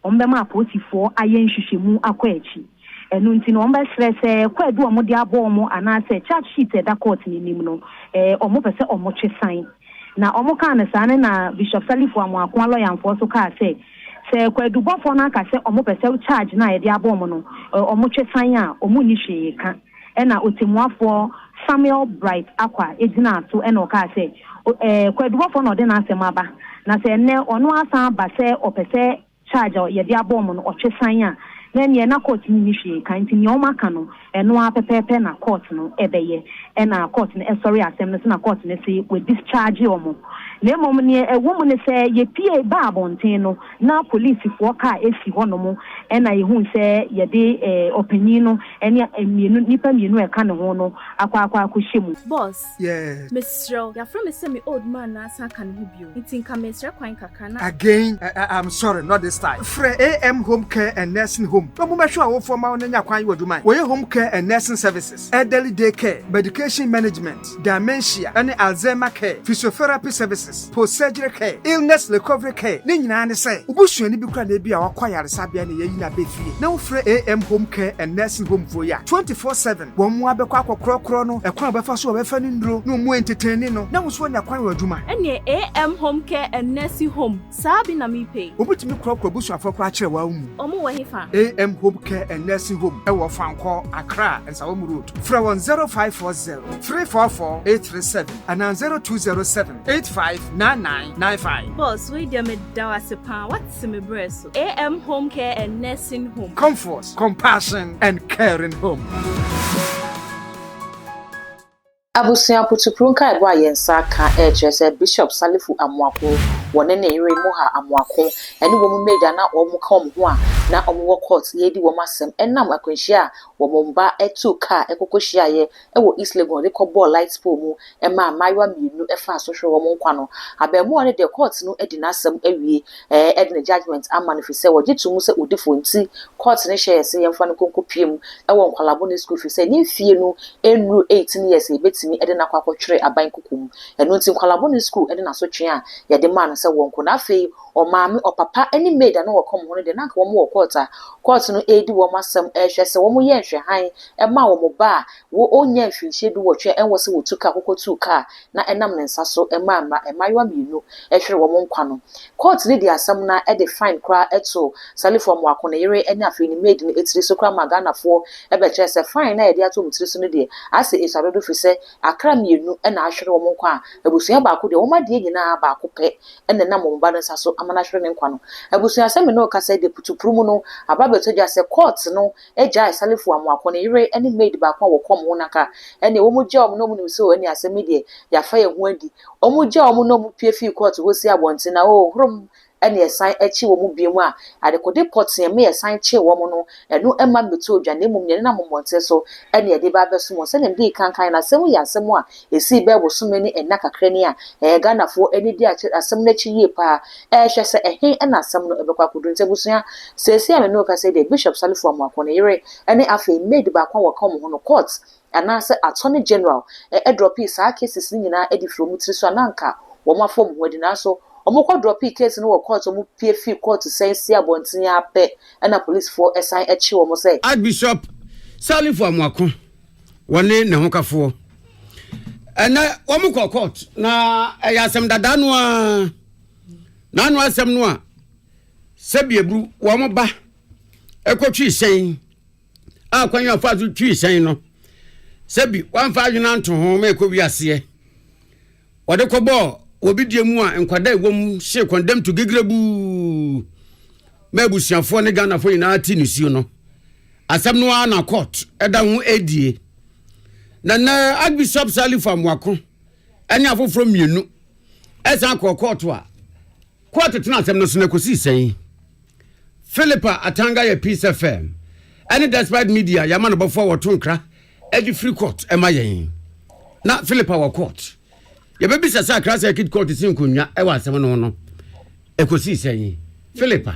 ombema aposifo ayen hwehwemu akwachi enu nti no omba stress kwadu omode abomo anase charge sheet da court ni nim no omo pese omo twesan na omo kan sane na Bishop Salifu Amoako lawyer so ka say kwadu bofo na ka say omo pese charge na yede abomo no omo twesan a omo ni hwe ka na otemuafo Samuel Bright akwa ejina ato na oka say kwadu bofo no de na asem aba na say ne ono asan ba say opese charge yede abomo no otwesan a then ye na court ni hwe kan ti nyoma ka no eno apepepe na court no ebeye na court no sorry asem no na court no say we discharge omo na mom ne ewo ne say ye pie ba abonten no na police fo ka esi ho no mo na ye hu say ye de opinion no ene mienu nipa mienu e ka ne ho no akwa hwemu boss yes Mr. ya from say me old man na san kan ho bio ntin ka Mr. kwan kakra na again I'm sorry not this time free AM home care and nursing home no mo mahwe awo for ma nya kwan waduma we home care and nursing services elderly day care medication management dementia and Alzheimer care physiotherapy services post surgery care illness recovery care ni nyina ne say obusuani bi kra na bi a wakwayare sabia na yayi na befie na free AM home care and nursing home for ya 24/7 wo mo abekọ akokrokro no ekwan obefa so obefa ni ndro no mo entertain no na wo so nya kwan waduma ene AM home care and nursing home sabi na mi pay obutimi krokro busuafo kra kire wa umu omo wo hefa AM home care and nursing home e wo fanko Accra and Sawom road from 0540 344 837 and 0207 859995 boss we dem dawasepa what's me breast AM home care and nursing home comfort compassion and caring home Abusia putuprunka edwa yensa ka ejese Bishop Salifu Amoako wone ne yire moha Amoako eni wo mu media na wo mu ka wo ho a na wo wo court ye di wo masem enam akwanhia wo momba etu ka ekokohia ye ewo East Legon de ko ball light pole mu ema maywa mienu efa so hwe wo nkwa no abemu ne de court no edi nasem awie edna judgment amanifese wo gitu mu se odifo nti court ne hye yese yemfa no konkopiem ewo nkwalabo ne school fee se ni fie no enru 18 years ebetimi ede na kwakotwere aban kokum eno nti nkwalabo ne school ede na so twe a ye de man se wonko na afei o maame o papa any maid na wo kom ho ne de na ka wo mo court no edi wo masem ehwe se wo mo ye nhwe han e ma wo mo ba wo onya nhwehye du wo twe enwo se wo tuka kokotu ka na enam ne nsa so e ma emayiwa mienu ehwe wo mo nkwa no court ne di asem na e de fine kra eto Salifu Amoako ne yere ene afei ni maid ne etiri so kra magana fo e be kire se fine na e de ato mutiri so ne de ase esadodo fi se akra mienu e na ahwere wo mo nkwa ebusua ba ko de wo ma de nyina ba ko pe ene na mo ba no nsa so amana hwere ne nkwa no ebusua se me no ka se de putuprumu no ababeto ja se court no eja Salifu Amoako ne yere ene maid ba kwa wo kom ho naka ene wo mu je om no mu se o ene asemi de ya fa ye ho adi o mu je om no mu pie fi court wo si abonti na o hrom ene esan echi wo mu biemu a adekode pot ye me esan chi wo mu no eno ema meto odwane mum ne na momonte so ene ede ba beso mo se ne di kankan na semu ya semu a esi be boso me ni enna kakra ni a ganafo ene di asem na chi ye pa hwe se ehe ena asem no ebekwa kodu nte busua sesi a me no ka se de Bishop Salifu Amoako ne yere ene afi made ba kwa wo kom ho no court anase attorney general drop isa cases ni nyina edi from tiri so ananka wo mafom ho edi na so omoko drop case no wo court omo pie fi court sense abontin ape na police for assign echi wo mo say Archbishop Salifu Amoako wone ne hokafo na wo mo court na ya asem dada no a na no asem no a sebiebru wo mo ba ekotwi sen akwanyo afazu twi sen no sebi wan fa adwena nto ho me ko wiase wode ko bo obi die mu a nkwada ewom hye condemn to gigrebu mebusiafo ne ganafo ina ati nisuo no asem no na court eda ho edie na Archbishop Salifu Amoako anya afoforo mienu esa court a court tena asem no so na kosi sen Philippa Atanga ya Peace FM any despite media yamano before wato nkra edi free court ema yen na Philippa wa court ye bebi sasa Accra Circuit Court sin konwa e wa asem no no ekosi sen Philippa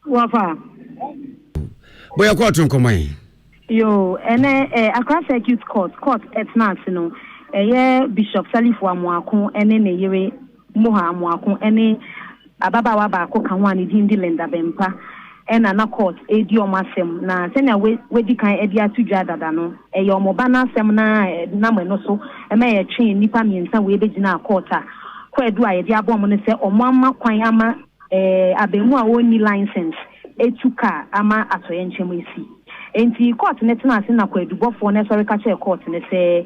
wafa boya court nkomai yo ene Accra Circuit Court etnas no Bishop Salifu Amoako ene ne yere moha Amoako ene ababawa baako kan ho ani din di Linda Bempa ena na court edi omasem na senya wedi kan edi atudwa dada no eye omoba na asem na meno so ema ye twe nipa miensa we begina court a kwedu a ye di abom no se omama kwan ama abemu a woni license etuka ama atoye nchemu esi enti court netina ase na kwedu bofo na sorry ka che court ne se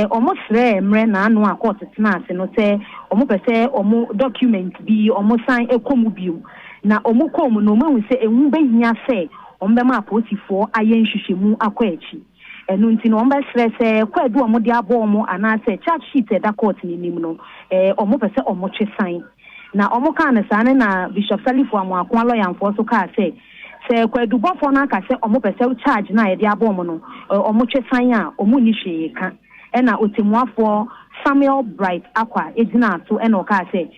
omo sre mre na anu a court tina ase no se omo pese omo document bi omo sign ekomu biu na omo kom no ma hu se ehun behia se ombe ma aposifo ayen hwehwemu akwachi enu nti no ombe sre se kwadu omo de abo omo ana se charge sheet da court ni nim no omo pese omo twe sign na omo kan sa na Bishop Salifu Amoako lawyer amfo so ka se kwadu bofo na ka se omo pese charge na ye de abo omo no omo twe sign a omo ni hwe ka ena otemuafo Samuel Bright akwa ejina ato ena o ka se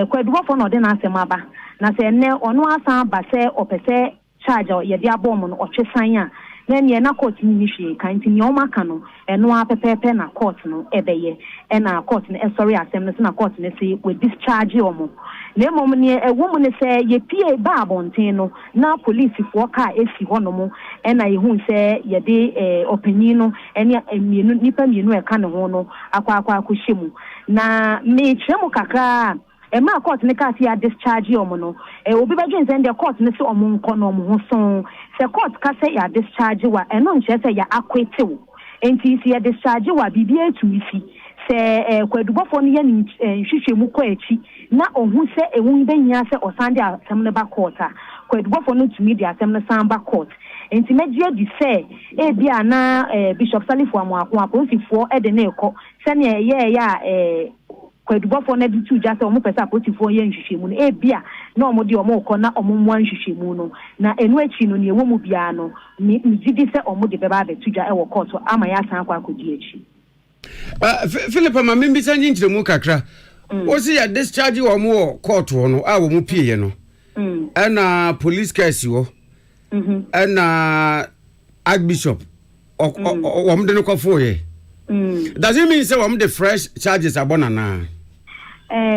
kwadu bofo no de na asem aba na se ne ono asan ba se opese charge ye de abom no otwe san a na ne na court ni hwe kan tin yo maka no eno apepepe na court no ebeye na court no sorry asem no na court no say we discharge omo na mom ne ewo mu ne se ye pie ba abonten no na police fo ka esi hono mo na ye hu se ye de opinion no ene mienu nipa mienu e ka ne ho no akwa hwemu na me twemu kakra ema court ne ka ya discharge omo no obi ba dwen send the court ne se omo nko no omo ho so se court ka se ya discharge wa eno nche se ya akwete wo enti se ya discharge wa bibia etumisi se kwadubofo no ye nhwehwemu kwa echi na ohun se ehun benya se osande asem ne ba court a kwadubofo no tumi di asem ne san ba court enti megie di se bia na Bishop Salifu Amoako aposifo de na eko se ne ye ya kwadubofo na di tuja se omo pesa aposifo ye nhwehwemu no bia na omo di omo ko na omo mwa nhwehwemu no na enu echi no ne ewo mu bia no mi gidi se omo de beba be tuja e wo court ama ya san kwa akodi echi Philip ma mimbi sanji nchiremu kakra osi ya discharge wo mo court wo no a wo mu pie no na police case wo na archbishop wo mo de no kwafo ye does it mean say wo mo de fresh charges abona na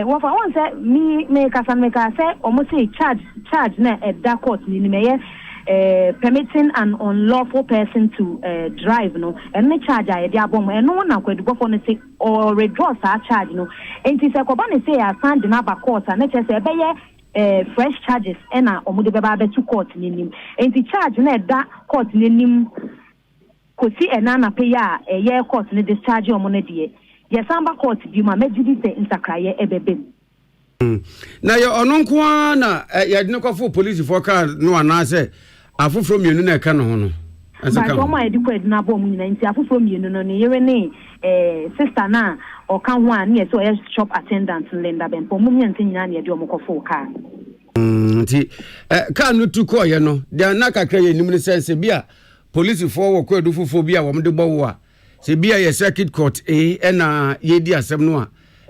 what I want say me ka say omo say charge na da court ni me permitting an unlawful person to drive no and me charge I dey abom and no na kwadu for no say or withdraw sa charge no enti say ko ba ne say asand na ba court na che say be fresh charges and na omo de be ba to court ni nim enti charge na da court ni nim ko si na pay ya ye court ni discharge omo na de ye samba court bi ma megidi say nsakraye ebebem na ye ononko na ye de no kwafo police for car no ana say afufro mienu na ka no ho no ba so ma edi kwed na bom nyina nti afufro mienu no ne yere ne sister na o ka ho an ne so shop attendant Linda Bempo mum nyante nyina ne edi omokofo ka nti ka no tu ko ye no de na kakra ye nim ne sense bia police for wo kwadu fufo bia wo mde bowo a se bia ye circuit court na ye di asem no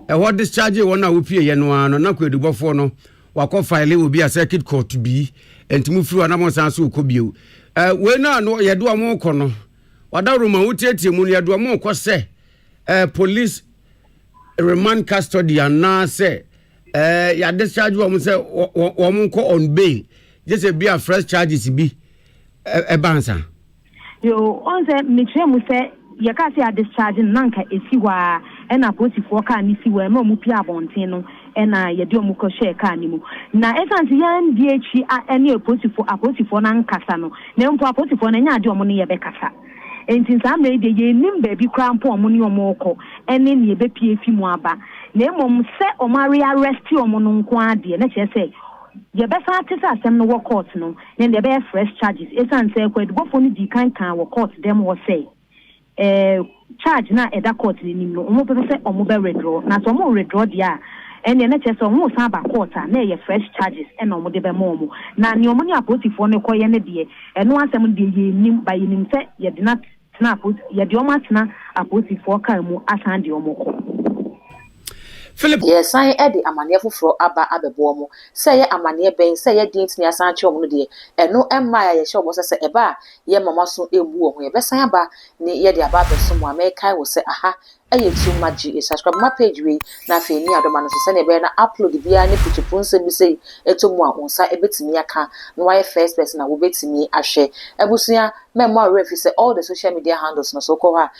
a what discharge wona wo pie ye no ano na kwadu bofo no wakọ file obi a circuit court bi entimu furu anamo sanso ko biu we na no ye do amo ko no wada roma wutietie mu ye do amo ko se police remand custody na se ya discharge wo se wo mo ko on bail just be a fresh charges bi bansa yo on se me tremu se ye ka se a discharge nanka esiwa na posifo ka ni siwa ma mu pia bonten no na ye de omuko share ka ni mu na esanti yan die chi ene aposifo na nkasa no na mpo aposifo na nya de omo ne ye be kasa enti sa me de ye nim ba bi kra mpo omo ne omo ko ene ne ye be pie fi mu aba na emom se omo re-arrest omo no nko ade na che se ye be sa tisa asem no wo court no na de be fresh charges esanti se kwed bofo ni di kan wo court dem wo say charge na eda court ni nim no omo pe se omo be withdraw na so omo withdraw dia ene na che so omo san ba court na ye fresh charges e na omo de be mo na ni omo ni aposifo ne koye ne de eno asem de ye nim ba ye nim se ye de na tena apos ye de omo atena aposifo ka mu asan de omo ko Philip yes I edi amane foforo aba abebo mo say ye amane ben say ye din tini asan che omo no de eno emma ya ye she omo se eba ye mama so ebu omo ye besan aba ni ye de aba beso mo America wo se aha too much. Subscribe my page we na fe ni adoma no so se na upload bia ne putupu nsem bi sei etomu a onsa ebetimi aka na why first person na wo betimi ahwe ebusua memo refi say all the social media handles no so ko ha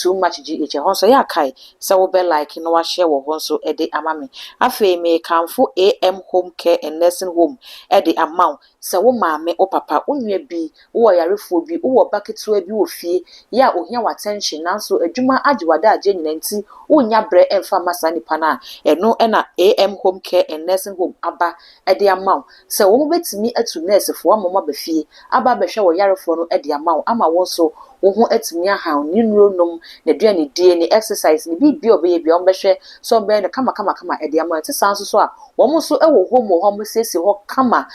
too much gh ho so ya kai se wo be like no wa share wo ho so e de amame afi me kanfo am home care and nursing home e de amount se wo maame o papa onua bi wo yarefo bi wo baketo bi wo fie ya ohia wa attention nanso adwuma agewada agye nyina nti wonya bre emfa masa nipa na eno na am home care and nursing home aba e de amount se wo betimi atu nurse fo amoma ba fie aba behwe wo yarefo no e de amount ama wo so wo ho atimi aha ni nuronom na duane die ni exercise ni bi obeye bi on behwe so be no kama e de amount ti sanso so a wo so e wo home ho mo sesi ho kama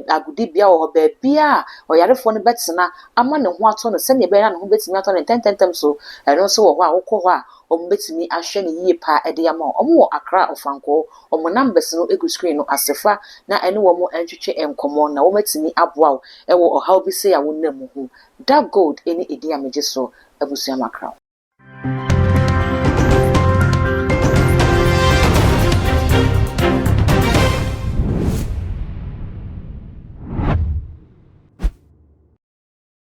agudi bia wo ba bia o yarefo no betena ama ne ho ato no se ne be na ne ho betimi ato ne tententem so eno so wo ho a wo kɔ hɔ a betimi ahwe ne yie pa e de ama wo Accra ofanko numbers no egu screen no asefa na ene wo entwetwe enkomo na wo metimi aboa e wo ohaw bi se ya wo nam ho that gold eni edi ameje so abusua makra